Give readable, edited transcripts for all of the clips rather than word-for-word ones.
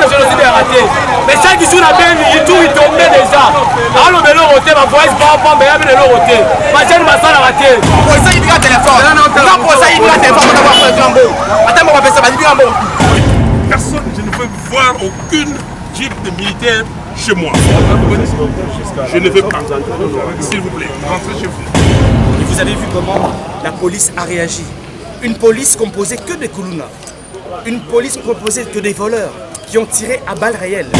génocide est raté. Mais chaque jour, il tombait déjà. Alors, le vélo roté, ma voix, mais il y a le roté. Ma chaîne m'a ça raté. Pour ça, il y a un téléphone. Non, pour ça, il y a un téléphone. Attends, on va faire ça. Personne, je ne veux voir aucune jeep de militaire chez moi. Je ne veux pas. S'il vous plaît, rentrez chez vous. Et vous avez vu comment la police a réagi. Une police composée que de Koulouna. Une police composée que des voleurs qui ont tiré à balles réelles.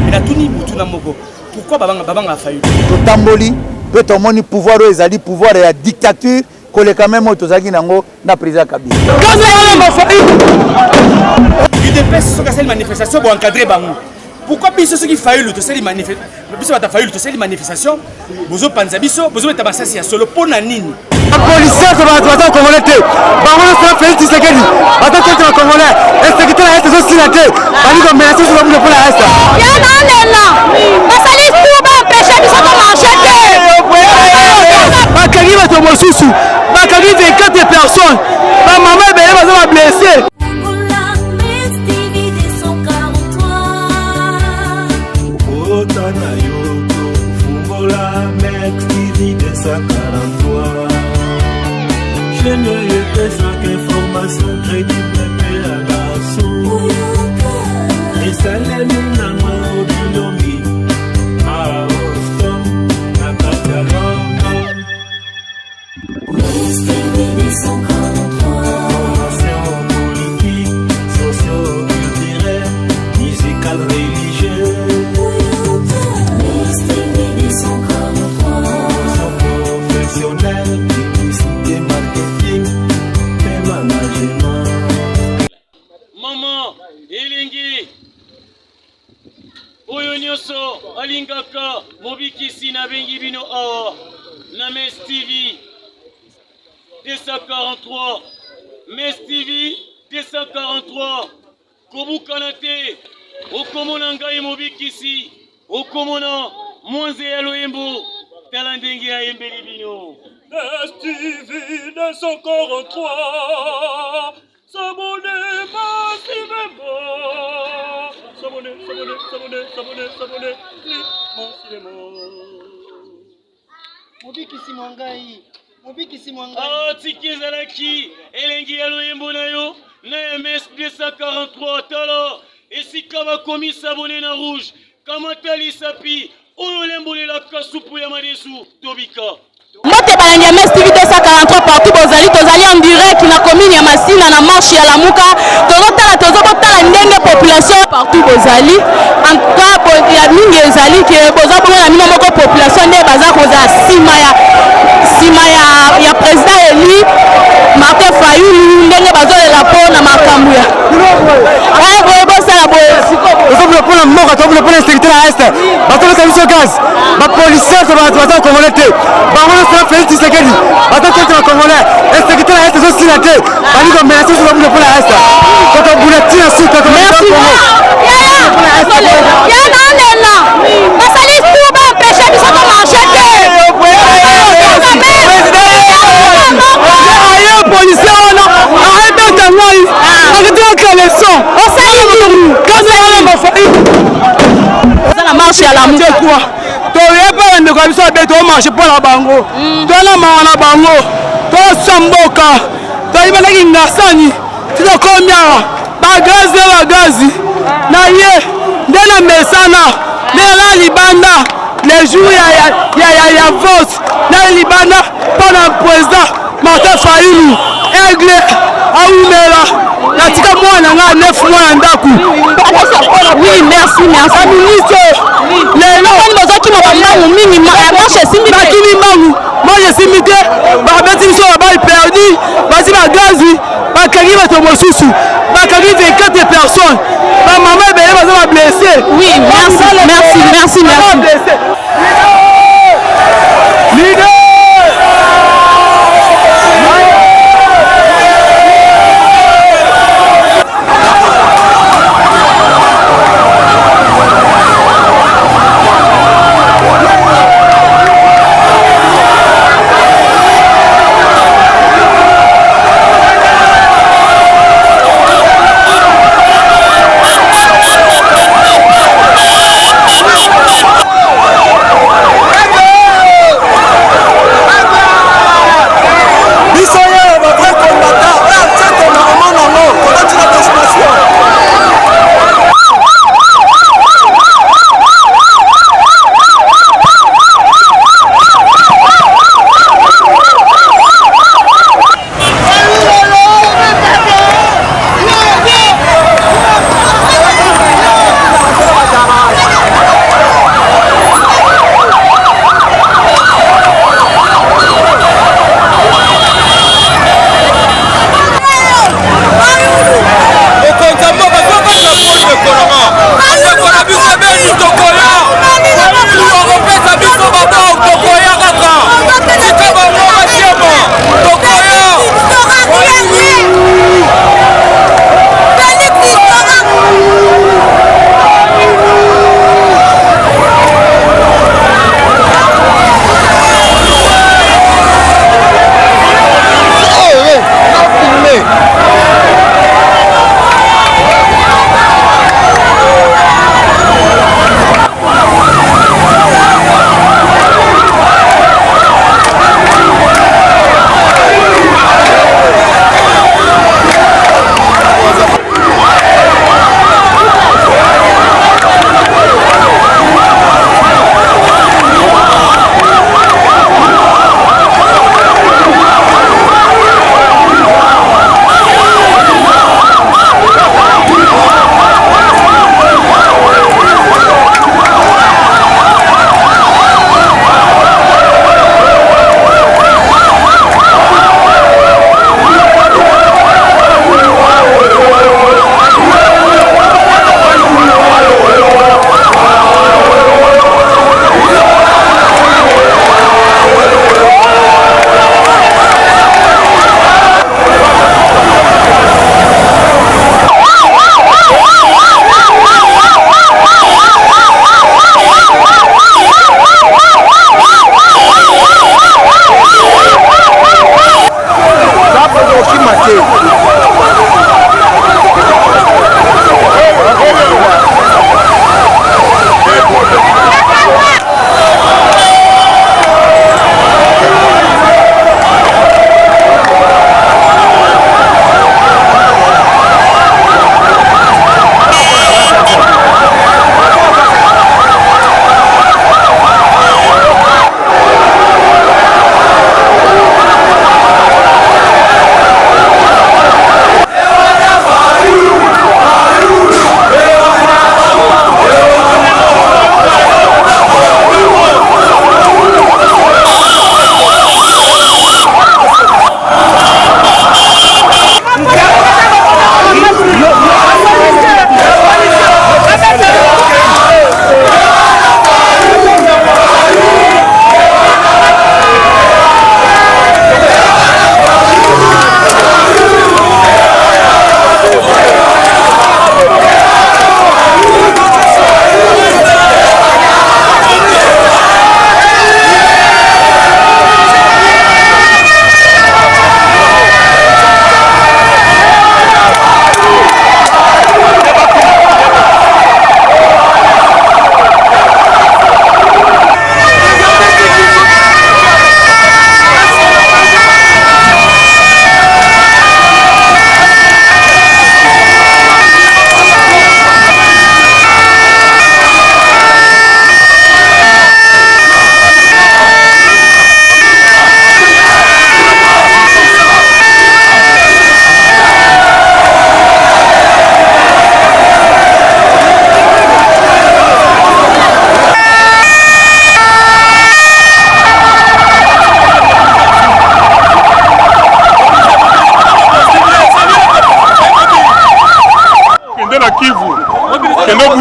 Il a tout ni Moutuna Mogo. Pourquoi Babanga a failli? Tamboli peut avoir pouvoir aux pouvoir et la dictature que les même autosaki nango na président Kabila. Il dépêche sur cette manifestation pour encadrer Bango. Pourquoi biso ceux qui faillent le tossé les manifestations? Biso va failli le tossé les manifestations. Bozo panzabiso, bozo metabasasi ya solo pona nini? Un policier qui va être congolais. Bango sera Félix Tshisekedi. Attends que tu congolais. Est-ce que tu as été aussi laté? Bali comme menacer sur le pour la reste. Ya non. Basali tout ba empêcher biso de manger. Bakagi va tomber sous. Bakagi 24 personnes. Ma maman va blessée. Je ne fais chaque information crédible mais à la source. Et ça l'est nous au bilomi. À Austin, à Catalogne. Formation politique, socio-culturelle, musicale, religieuse. Professionnelle, publicité, marketing et management. Maman, Elingi, Oyo Nyoso, Alingaka, Mobikisi na bengi bino awa, na Mes TV 243, Mes TV 243, Kobukanate, Okomona ngai Mobikisi, Okomona Mwanze ya Loyembo. Talandengi ya Yembeli Bino. STV 243, s'abonnez massivement. S'abonnez massivement. Mobikisi Mwangai. Ah, Tikizalaki, Elengi ya Loyembo na yo, na MS 243, tala, esikaba komi s'abonner na rouge, kamatali sapi, Oyolemboule la kasupu ya madesu, Tobika. Mote balangi ya Mes TV 243 partout bozali en direct na commune ya Masina na marche ya Lamuka. Tozobotala ndenge population partout bozali. En tout cas ya mingi ezali ke bozabona mino moko population nde baza koza sima ya président Eli Martin Fayulu ndenge bazolela pona makambo ya. Ouais, bosala boye. Pour la mort, pour la sécurité à l'Est. Bateau de mission gaz. Ma policière qui va être congolais. Bango sera Félix Tshisekedi. Attends que tu es congolais. Et sécurité à l'Est est aussi laté. Bali comme menacer sur le pour la Est. Quand on voulait tirer sur quand on merci. Basali tout ba empêcher biso de manger. Policier, arrêtez de moi. Arrêtez de la leçon. On s'allie. Quand c'est ma famille. Ça la marche à la mouche. Quoi? Toye pas de comme ça, de marcher pour la bango. Dona mana bango. To samboka. To iba na ngasani. Tino komya. Bagazi. Na ye. Ndena mesana. Ndena libanda. Les jours ya vote. Na libanda pour le président Martin Fayulu. Aigle Aoumela. Natika mwana nga 9 mois ndaku. Oui, merci. Ministre. Les gens qui m'ont mingi moi je simbi bakini mangu. Moi je simbi te. Ba beti biso ba perdu. Basi ba gazi. Ba kagi ba to mosusu. Ba kagi 24 personnes. Ba maman belle ba blessé. Oui, merci. Leader.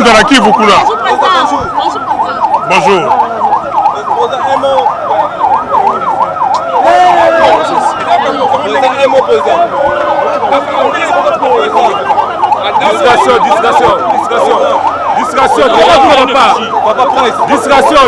Ozalaki Vukuna. Bonjour. Discrétion.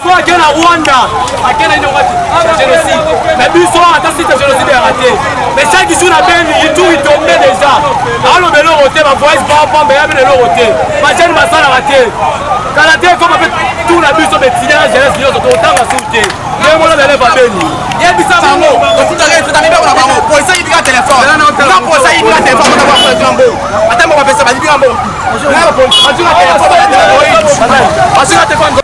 Soit à Rwanda, à génocide. Mais biso ata site génocide raté. Mais chaque jour na ben il tout il tombé déjà. Alors le vélo roté ma voix pas mais le vélo roté. Ma chaîne ma sala raté. Kalaté comme avec tout la biso mais tiens jeunesse yo to tanga souté. Mais moi la lève beni. Ya bisa bango, on tout arrête dans les bango bango. Pour ça il prend téléphone. Non pour ça il prend téléphone on va faire jambo. Attends moi va faire ça va dire jambo. Là pour on dit la téléphone.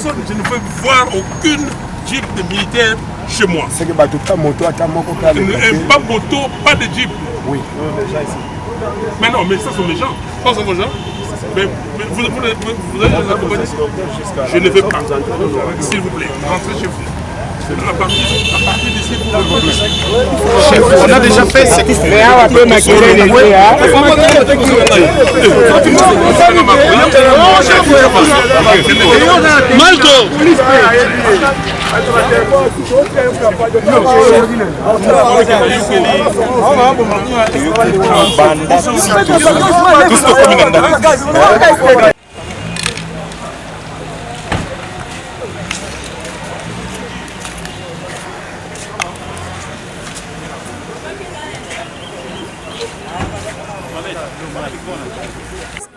personne, je ne veux voir aucune jeep de militaire chez moi. C'est que bateau ta moto, ta moto, Pas moto, pas de jeep. Oui. Mais non, mais ça sont mes gens. Pas sont vos gens. Mais vous allez les accompagner. Je ne vais pas. S'il vous plaît, rentrez chez vous. À partir d'ici, Chef, on a déjà fait ce qu'il faut.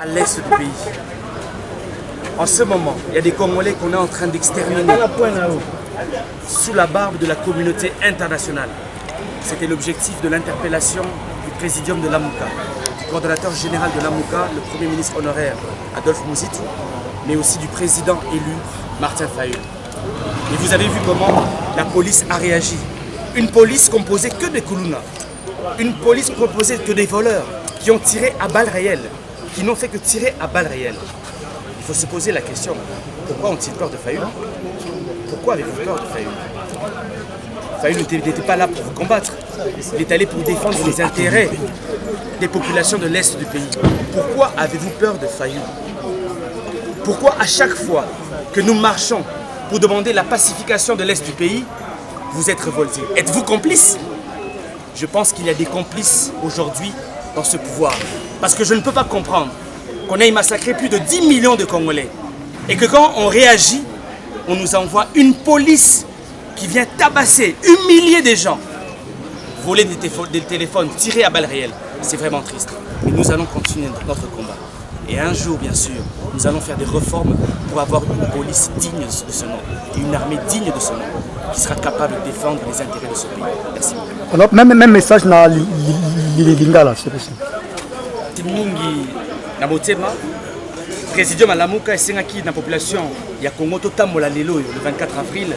À l'est du pays. En ce moment, il y a des Congolais qu'on est en train d'exterminer sous la barbe de la communauté internationale. C'était l'objectif de l'interpellation du présidium de l'Amouka, du coordonnateur général de l'Amouka, le Premier ministre honoraire Adolphe Mouziti, mais aussi du président élu Martin Fayulu. Et vous avez vu comment la police a réagi. Une police composée que des Koulouna, une police composée que des voleurs qui ont tiré à balles réelles, qui n'ont fait que tirer à balles réelles. Il faut se poser la question, pourquoi ont-ils peur de Fayulu? Pourquoi avez-vous peur de Fayulu? Fayulu n'était pas là pour vous combattre. Il est allé pour défendre les intérêts des populations de l'Est du pays. Pourquoi avez-vous peur de Fayulu? Pourquoi à chaque fois que nous marchons pour demander la pacification de l'Est du pays, vous êtes révoltés? Êtes-vous complices? Je pense qu'il y a des complices aujourd'hui dans ce pouvoir. Parce que je ne peux pas comprendre qu'on ait massacré plus de 10 millions de Congolais et que quand on réagit, on nous envoie une police qui vient tabasser, humilier des gens, voler des téléphones, tirer à balles réelles. C'est vraiment triste. Mais nous allons continuer notre combat. Et un jour, bien sûr, nous allons faire des réformes pour avoir une police digne de ce nom et une armée digne de ce nom qui sera capable de défendre les intérêts de ce pays. Merci. Alors, même message dans Lingala, c'est possible. Mingi na motema présidium à Lamuka esengaki na population ya Congo totambola lelo le 24 avril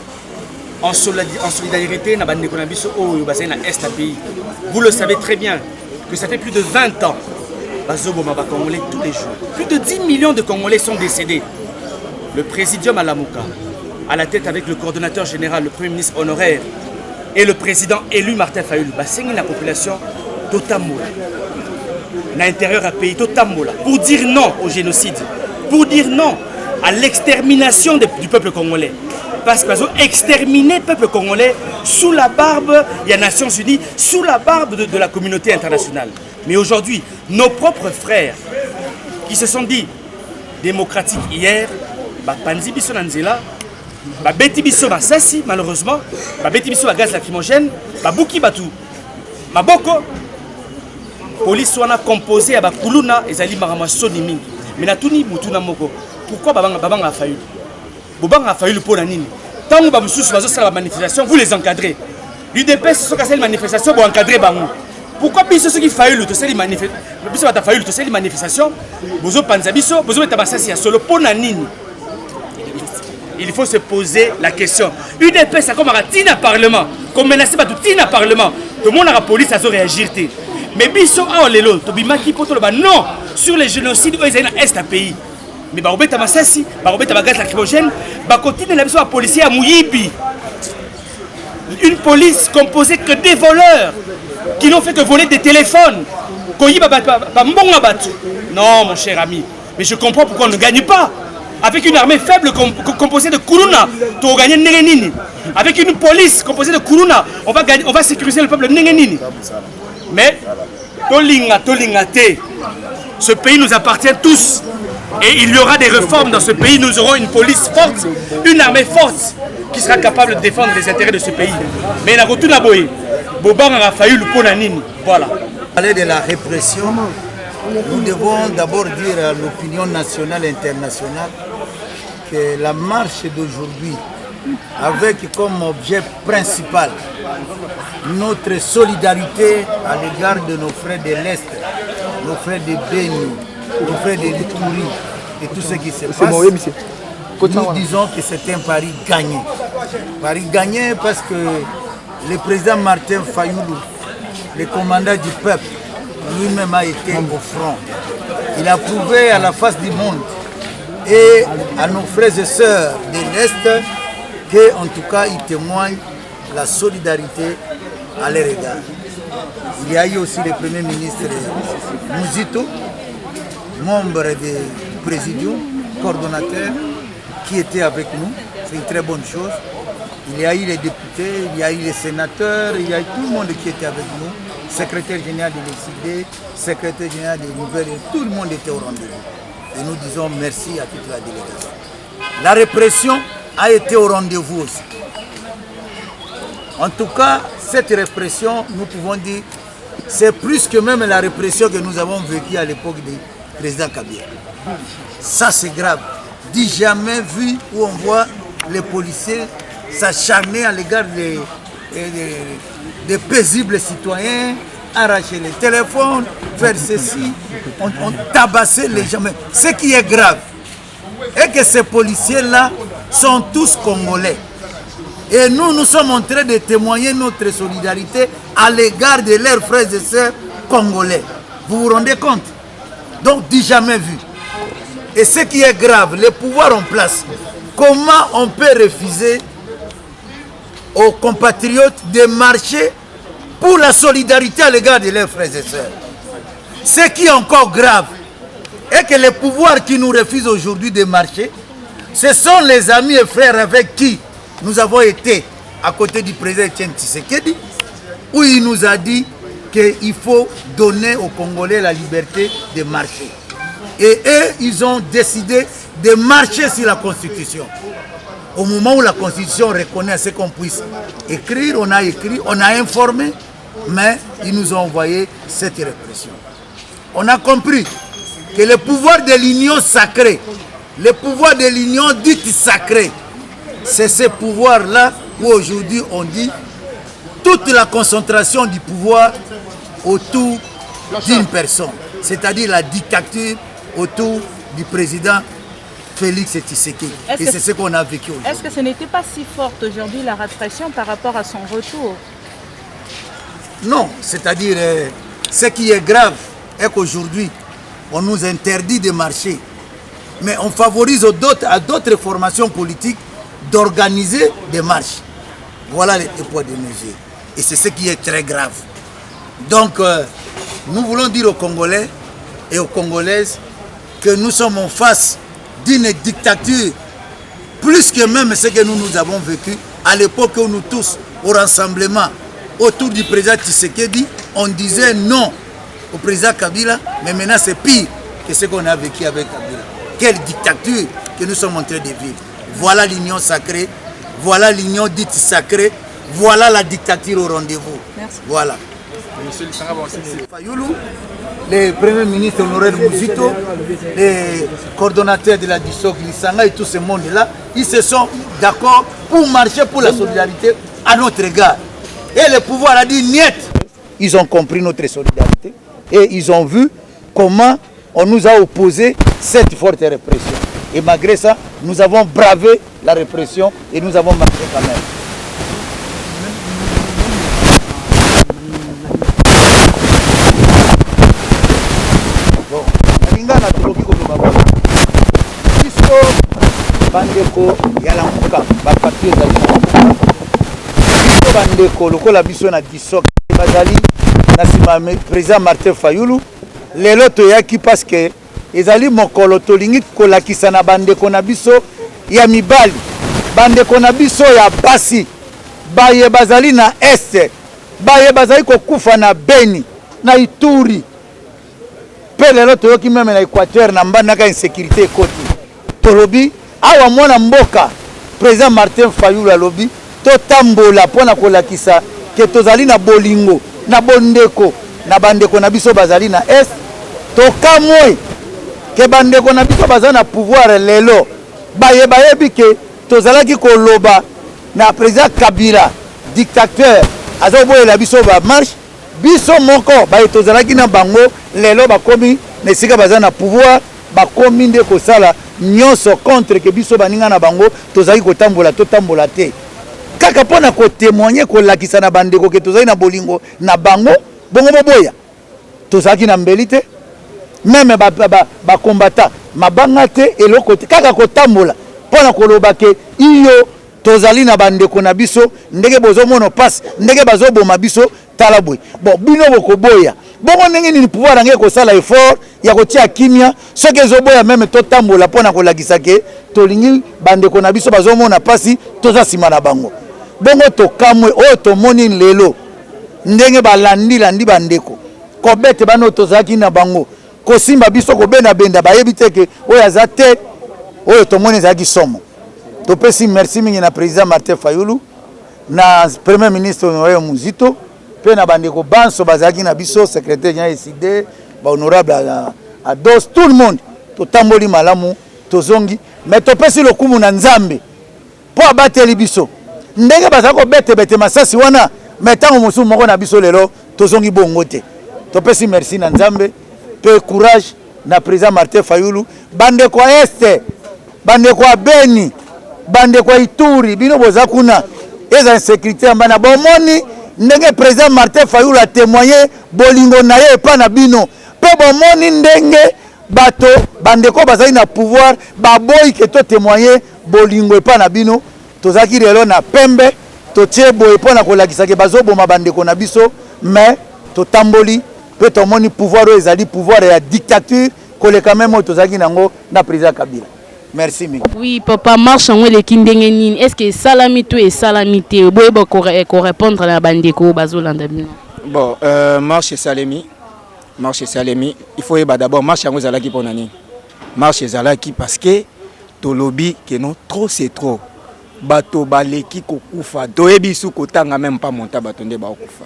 en solidarité na bandeko na biso oyo bazali na est pays. Vous le savez très bien que ça fait plus de 20 ans bazoboma ba Congolais tous les jours. Plus de 10 millions de Congolais sont décédés. Le présidium à Lamuka, à la tête avec le coordonnateur général, le Premier ministre honoraire et le président élu Martin Fayulu, basengi la population totambola à l'intérieur d'un pays totambola pour dire non au génocide, pour dire non à l'extermination du peuple congolais. Parce qu'ils ont exterminé le peuple congolais sous la barbe des Nations Unies, sous la barbe de la communauté internationale. Mais aujourd'hui, nos propres frères qui se sont dit démocratiques hier, Panzi Biso Nanzela, Beti Biso Masasi, malheureusement, Beti Biso gaz lacrymogène, Bouki Batou, Maboko. Police soit composée à Bakuluna et Zali Maramasoni Mingi. Mais na tuni Mutuna Moko. Pourquoi Babanga a failli? Babanga a failli pour la Nini. Tant que vous avez la manifestation, vous les encadrez. L'UDPS, ce que c'est une manifestation, vous encadrez Bangou. Pourquoi puis ceux qui faillent tout c'est les manifestations, vous avez Panzabiso, vous avez Tabassasi à solo pour la Nini. Il faut se poser la question. UDPS, ça comme un tina parlement, comme menacé par tout tina parlement. Tout le monde a la police à réagir. Mais biso a lelo to bimaki poto ba non sur les génocides où ils ont est un pays. Mais ba robeta masasi, ba robeta ba gaz lacrymogène, ba continue la biso à policier à Mouyibi. Une police composée que des voleurs qui n'ont fait que voler des téléphones. Koyiba ba mbonga batu. Non mon cher ami, mais je comprends pourquoi on ne gagne pas. Avec une armée faible composée de Koulouna, tu vas gagner Nengenini. Avec une police composée de Koulouna, on va sécuriser le peuple Nengenini. Mais, ce pays nous appartient tous. Et il y aura des réformes dans ce pays. Nous aurons une police forte, une armée forte qui sera capable de défendre les intérêts de ce pays. Mais la retour Boye, Boban a failli le Ponanini. Voilà. Parler de la répression, nous devons d'abord dire à l'opinion nationale et internationale que la marche d'aujourd'hui, avec comme objet principal notre solidarité à l'égard de nos frères de l'Est, nos frères de Beni, nos frères de Lituri et tout ce qui se passe, nous disons que c'est un pari gagné. Pari gagné parce que le président Martin Fayoulou, le commandant du peuple, lui-même a été au front. Il a prouvé à la face du monde et à nos frères et sœurs de l'Est qu'en tout cas, il témoigne la solidarité à leur égard. Il y a eu aussi le Premier ministre Mouzito, membre du Présidium, coordonnateur, qui était avec nous. C'est une très bonne chose. Il y a eu les députés, il y a eu les sénateurs, il y a eu tout le monde qui était avec nous. Secrétaire général de l'ECD, secrétaire général des nouvelles, tout le monde était au rendez-vous. Et nous disons merci à toute la délégation. La répression a été au rendez-vous aussi. En tout cas, cette répression, nous pouvons dire, c'est plus que même la répression que nous avons vécue à l'époque du président Kabila. Ça, c'est grave. Dis jamais vu où on voit les policiers s'acharner à l'égard des paisibles citoyens, arracher les téléphones, faire ceci, on tabassait les gens. Mais ce qui est grave, est que ces policiers-là sont tous Congolais. Et nous sommes en train de témoigner notre solidarité à l'égard de leurs frères et sœurs congolais. Vous vous rendez compte? Donc, dis jamais vu. Et ce qui est grave, les pouvoirs en place, comment on peut refuser aux compatriotes de marcher pour la solidarité à l'égard de leurs frères et sœurs? Ce qui est encore grave est que les pouvoirs qui nous refusent aujourd'hui de marcher, ce sont les amis et frères avec qui nous avons été à côté du président Etienne Tshisekedi, où il nous a dit qu'il faut donner aux Congolais la liberté de marcher. Et eux, ils ont décidé de marcher sur la Constitution. Au moment où la Constitution reconnaît ce qu'on puisse écrire, on a écrit, on a informé, mais ils nous ont envoyé cette répression. On a compris que le pouvoir de l'union sacrée, le pouvoir de l'union dite sacrée, c'est ce pouvoir-là où aujourd'hui on dit toute la concentration du pouvoir autour d'une personne, c'est-à-dire la dictature autour du président Félix Tshisekedi. Et c'est ce qu'on a vécu aujourd'hui. Est-ce que ce n'était pas si forte aujourd'hui la répression par rapport à son retour? Non, c'est-à-dire ce qui est grave est qu'aujourd'hui on nous interdit de marcher, mais on favorise à d'autres formations politiques d'organiser des marches. Voilà les poids de mesure. Et c'est ce qui est très grave. Donc, nous voulons dire aux Congolais et aux Congolaises que nous sommes en face d'une dictature, plus que même ce que nous avons vécu à l'époque où nous tous, au rassemblement autour du président Tshisekedi, on disait non au président Kabila, mais maintenant c'est pire que ce qu'on a vécu avec Kabila. Quelle dictature que nous sommes en train de vivre. Voilà l'union sacrée, voilà l'union dite sacrée, voilà la dictature au rendez-vous. Merci. Voilà. Monsieur Fayoulou, le Premier ministre Honoré Mouzito, les coordonnateurs de la DISOC, Lissanga et tout ce monde-là, ils se sont d'accord pour marcher pour la solidarité à notre égard. Et le pouvoir a dit niet. Ils ont compris notre solidarité et ils ont vu comment on nous a opposé cette forte répression. Et malgré ça, nous avons bravé la répression et nous avons marché quand même. Bon, Nalingana toloki ko baba. Biso bandeko ya la muka ba papier za bino. Biso bandeko lokola biso na DISOC bazali na sima président Martin Fayoulou. Lelo toyaki parce que ezali mokolo tolingi kolakisa na bandeko na biso ya mibali, bandeko na biso ya basi, baye bazali na este, baye bazali kokufa na Beni, na Ituri, pe lelo toyoki meme na Équateur na mbandaka insécurité ekoti. Tolobi awa mwana mboka président Martin Fayoulou alobi totambola pona kolakisa ke tozali na bolingo na bondeko na bandeko na biso bazali na est, tokamwe ke bandeko na biso baza na pouvoir lelo bayebi ke tozalaki koloba na président Kabila dictateur azoboyela biso ba marche biso moko baye tozalaki na bango lelo bakomi na esika baza na pouvoir bakomi nde kosala nyonso contre ke biso baninga na bango tozali kotambola totambola te kaka pona ko témoigner ko lakisa na bandeko ke tozali na bolingo na bango bongo boboya tozaki na mbeli te même ba combattant mabanga te eloko te kaka kotambola pona koloba ke iyo tozali na bandeko na biso ndenge bozomona passe ndenge bazoboma biso talabwe bon bino bokoboya bongo ndenge ni pouvoir angé ko sala effort ya kotia kimia soki ezoboya même totambola pona kolakisa ke tolingi bandeko na biso bazomona pasi toza sima na bango bongo tokamwe oyo tomoni lelo ndenge balandi bandeko kobete bano tozaki na bango kosimba biso kobenda benda bayebi te ke oyo aza te oyo tomoni ezalaki somo topesi merci mingi na président Martin Fayulu na premier ministre Honoré Muzito pe na bandeko banso bazalaki na biso secrétaire général SID ba honorable à dos tout le monde totamboli malamu tozongi mais topesi lokumu na nzambe po abateli biso ndenge bazali kobete masasi wana mais ntango mosusu moko na biso lelo tozongi bongo te topesi merci na nzambe pe courage na président Martin Fayulu bandeko este bandeko Beni bandeko Ituri bino boza kuna eza insécurité ambana bomoni ndenge président Martin Fayulu a témoigné bolingo na ye pa na bino pe bomoni ndenge bato bandeko bazali na pouvoir baboyi ke to témoigner bolingo pa na bino tozaki lelo na pembe totie boye pona kolakisa ke bazoboma bandeko na biso mais totamboli pe tomoni pouvoir oyo ezali pouvoir ya dictature koleka même oyo tozalaki nango na président Kabila. Merci Ming. Oui, papa marche en le kindengenin. Est-ce que salamito et salamité boyebo correspondre à la bandeko bazolanda bino? Bon, marche salemi. Marche salemi. Il faut d'abord marche en zalaki pour nani. Marche zalaki parce que to lobby que non trop c'est trop. Bato baleki kokufa. Doyebi su kotanga même pas monta batonde ba okufa.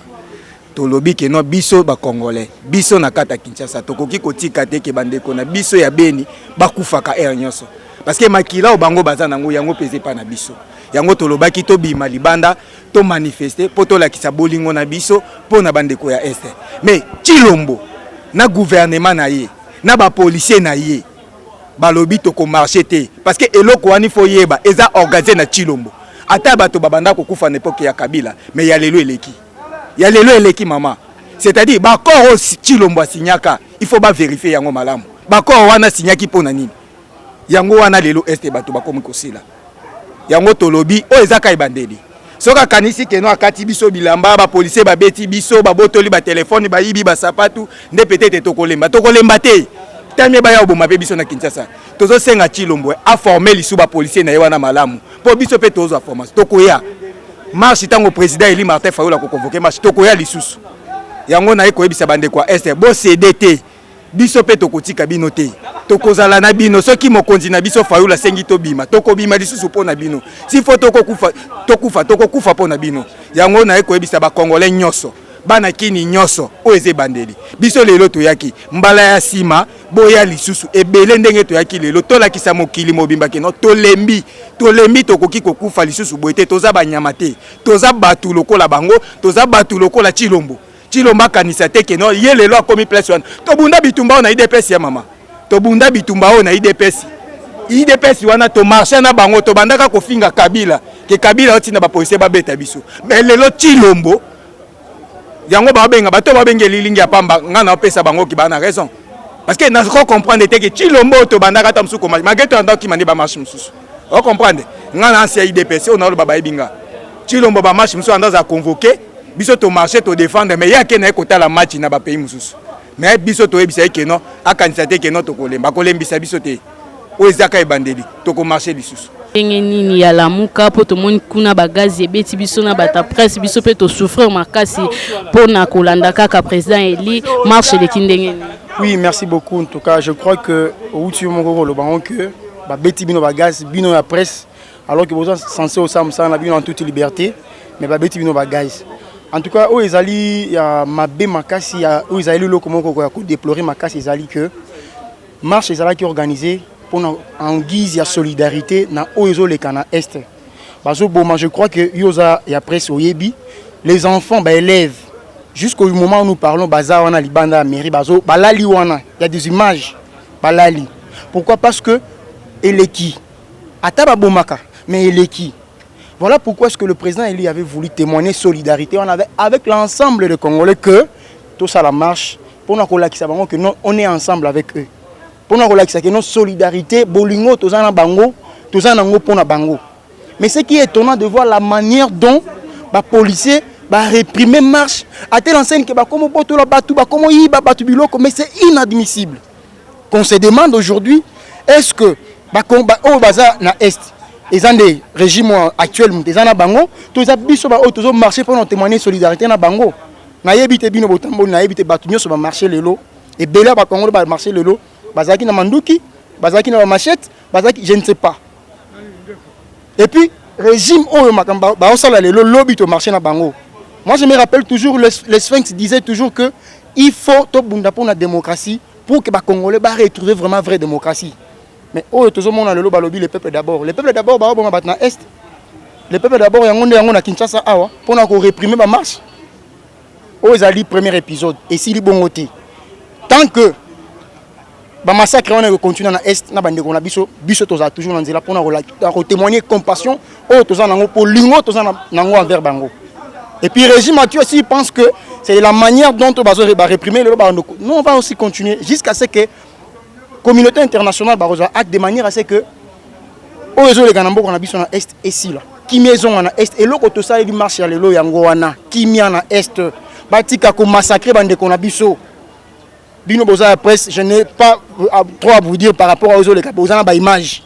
To lobby que non biso ba congolais. Biso na kata Kinshasa tokoki kotika te ke bandeko na biso ya Beni bakufa ka air nyonso. Parce que makila o bango baza nango yango pese pa na biso yango tolobaki to bima libanda to manifester po to lakisa bolingo na biso po na bandeko ya este mais Chilombo na gouvernement na ye na ba policier na ye balobi to ko marcher te parce que eloko wani fo yeba eza organisé na Chilombo ata bato babanda ko kufa na époque ya Kabila mais ya lelo eleki mama c'est-à-dire ba corps Chilombo signaka il faut ba vérifier yango malamu ba corps wana signaki po na nini yango wana lelo este bato bakomi kosila yango tolobi o ezaka ibandeli soka kanisi keno akati biso bilamba ba policier ba beti biso ba botoli ba téléphone ba yibi ba sapatu nde peut-être tokolemba te tamie ba ya oboma pe biso na Kinshasa tozo senga Chilombo a former lisu ba policier na ye wana malamu po biso pe tozo formation tokoya marche tango président Eli Martin Fayulu ko convoquer marche tokoya lisusu yango na eko ebisa bande kwa este bo CDT biso pe tokotika bino te tokozala na bino soki mokonzi na biso Fayulu asengi to bima tokobima lisusu po na bino si fo tokokufa po na bino yango na eko ebisa ba congolais nyonso bana kini nyonso o eze bandeli biso lelo toyaki mbala ya sima boya lisusu ebele ndenge toyaki lelo tolakisa mokili mobimba keno tolembi tokoki kokufa lisusu boyete toza banyama te toza batu lokola bango toza batu lokola Chilombo kanisa te keno ye lelo akomi place wana tobunda bitumba na IDPS ya mama tobunda bitumba na IDPS wana to marcher na bango to bandaka kofinga Kabila ke Kabila otina ba policier ba beta biso mais lelo Chilombo yango babenga bato babengeli lingi ya pamba ngana opesa bango ki bana raison parce que na ko comprendre te que Chilombo to bandaka tamsu ko mageto ndaki mani ba marche mususu o comprendre ngana ancien IDPS on a le baba ibinga Chilombo ba marche mususu andaza convoquer biso to marcher to défendre mais yake na ekota la match na ba pays mususu mais biso to ebisa ke non akanisa te ke non to kolemba kolembisa biso te o ezaka ebandeli to ko marcher lisusu nini ya lamuka po to moni kuna bagazi ebeti biso na bata presse biso pe to souffrir makasi pour na kolanda kaka président Eli marche de kindengeni. Oui, merci beaucoup. En tout cas, je crois que au tu mon gros le banc que ba beti bino bagazi bino la presse alors que vous êtes censé au sam ça na bino en toute liberté mais ba beti bino bagazi. En tout cas, aux Ezali, il y a Mabé Makasi, aux Ezali, le comment on déplorer Makasi Ezali que marche Ezali qui est organisée pour en guise de solidarité dans Oezo les Cana Est. Bazo Boma, je crois que Yosa et après Soyebi, les enfants, élèves, jusqu'au moment où nous parlons, Baza wana libanda mairie Bazo, balali wana, il y a des images, balali. Pourquoi? Parce que Eleki. Ataba Bomaka, mais Eleki. Voilà pourquoi est-ce que le président Eli avait voulu témoigner solidarité avec l'ensemble des Congolais que tout ça la marche pour nous que nous on est ensemble avec eux. Pour nous que nos solidarité bolingo tous en bango, tous en ango pour na bango. Mais ce qui est étonnant de voir la manière dont les policiers réprimer marche à telle enseigne que comme poto la batu comme yiba batu biloko, mais c'est inadmissible. Qu'on se demande aujourd'hui est-ce que au bazar na est ils ont des régimes actuels, ils ont bango, tous ont marché pour nous témoigner solidarité na bango. Na yebite bino botambo na yebite batunyo sur marché lelo et bela ba Congo ba marché lelo, bazaki na manduki, bazaki na machette, bazaki je ne sais pas. Et puis régime o makamba ba osala lelo lobby to marché na bango. Moi je me rappelle toujours le Sphinx disait toujours que il faut to bunda pour la démocratie pour que ba Congolais ba retrouver vraiment vraie démocratie. Mais oh, tout le monde a le lobby, le peuple d'abord. Le peuple d'abord, na est. Le peuple d'abord, il y a Kinshasa pour réprimer ma marche. Oh, ils ont premier épisode. Et si les bon côté, tant que le massacre on continue dans est, na bande qu'on a biso toujours dans zela pour témoigner compassion. Oh, tous en pour lingo, tous en envers bango. Et puis le régime actuel aussi pense que c'est la manière dont on va réprimer le lobby. Nous on va aussi continuer jusqu'à ce que la communauté internationale acte de manière à ce que les Ganambo qu'on a vu sur l'Est et si là qui maison en Est et l'autre tout ça il marche à l'élo yangoana qui mis en Est batika ko massacrer bande qu'on a biso bino boza presse je n'ai pas trop à vous dire par rapport aux autres boza na image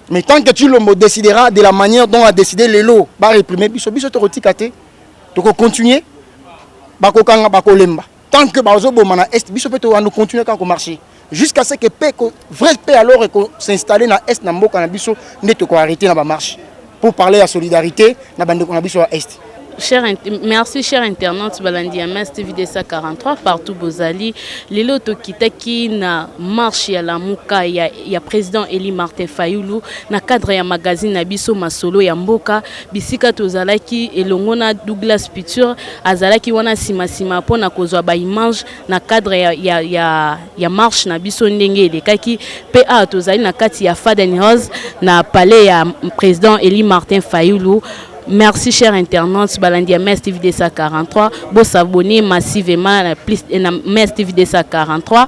mais tant que tu le décideras de la manière dont a décidé l'élo ba réprimer biso te retikate to continuer ba ko kanga ba ko lemba tant que bazo bo mana Est biso peut on continuer quand marcher jusqu'à ce que vrai paix alors s'installer dans l'Est, dans le Canabiso, n'est pas arrêter dans la marche. Pour parler de la solidarité, dans le Canabiso à l'Est. Merci, chers internautes. Balandi MS TVDSA 43, partout Bozali. Lelo Tokitaki na marche ya la Muka ya président Eli Martin Fayulu na cadre ya magazine na biso masolo ya mboka bisika tozalaki elongona Douglas Picture azalaki wana sima pona kozwa ba image na cadre ya marche na biso ndenge elekaki pe a tozali na kati ya Faden Rose na palais ya président Eli Martin Fayulu. Merci chers internautes, Balandi MS TVDSA 43. Vous s'abonnez massivement à MS TVDSA 43.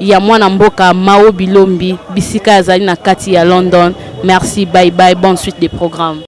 Il y a moi Namboka Mao Bilombi, Bisika Azali na Kati à London. Merci, bye bye, bonne suite des programmes.